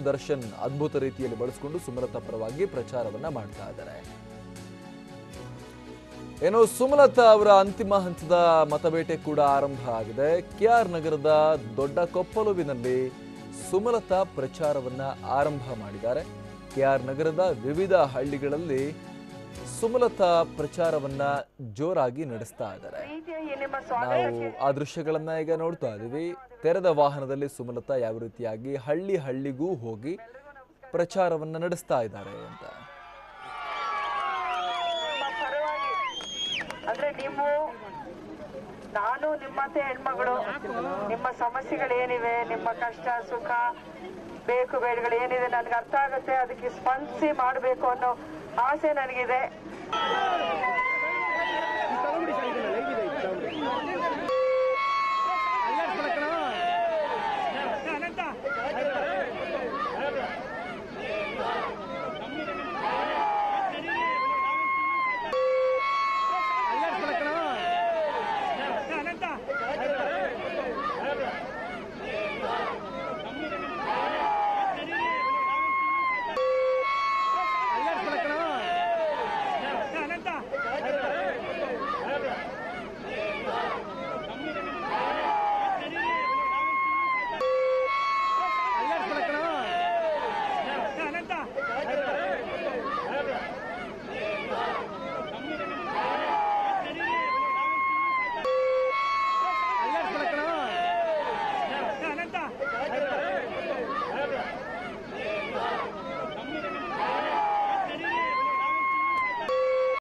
ದರ್ಶನ್ ಅದ್ಭುತ ರೀತಿಯಲ್ಲಿ ಬಳಸಿಕೊಂಡು ಸುಮಲತಾ ಪರವಾಗಿ ಪ್ರಚಾರವನ್ನ ಮಾಡ್ತಾ ಇದ್ದಾರೆ. ಏನು ಸುಮಲತಾ ಅವರ ಅಂತಿಮ ಹಂತದ ಮತಬೇಟೆ ಕೂಡ ಆರಂಭ ಆಗಿದೆ. ಕೆಆರ್ ನಗರದ ದೊಡ್ಡ ಕೊಪ್ಪಲುವಿನಲ್ಲಿ ಸುಮಲತಾ ಪ್ರಚಾರವನ್ನ ಆರಂಭ ಮಾಡಿದ್ದಾರೆ. ಕೆಆರ್ ನಗರದ ವಿವಿಧ ಹಳ್ಳಿಗಳಲ್ಲಿ ಸುಮಲತಾ ಪ್ರಚಾರವನ್ನ ಜೋರಾಗಿ ನಡೆಸ್ತಾ ಇದ್ದಾರೆ. ನಾವು ಆ ದೃಶ್ಯಗಳನ್ನ ಈಗ ನೋಡ್ತಾ ಇದೀವಿ. ತೆರೆದ ವಾಹನದಲ್ಲಿ ಸುಮಲತಾ ಯಾವ ರೀತಿಯಾಗಿ ಹಳ್ಳಿ ಹಳ್ಳಿಗೂ ಹೋಗಿ ಪ್ರಚಾರವನ್ನ ನಡೆಸ್ತಾ ಇದ್ದಾರೆ ಅಂತ. ಅಂದ್ರೆ ನಾನು ನಿಮ್ಮಂತೆ ಹೆಣ್ಮಗಳು, ನಿಮ್ಮ ಸಮಸ್ಯೆಗಳೇನಿವೆ, ನಿಮ್ಮ ಕಷ್ಟ ಸುಖ ಬೇಕು ಬೇಡಗಳು ಏನಿದೆ ನನ್ಗೆ ಅರ್ಥ ಆಗುತ್ತೆ. ಅದಕ್ಕೆ ಸ್ಪಂದಿಸಿ ಮಾಡಬೇಕು ಅನ್ನೋ ಆಸೆ ನನಗಿದೆ.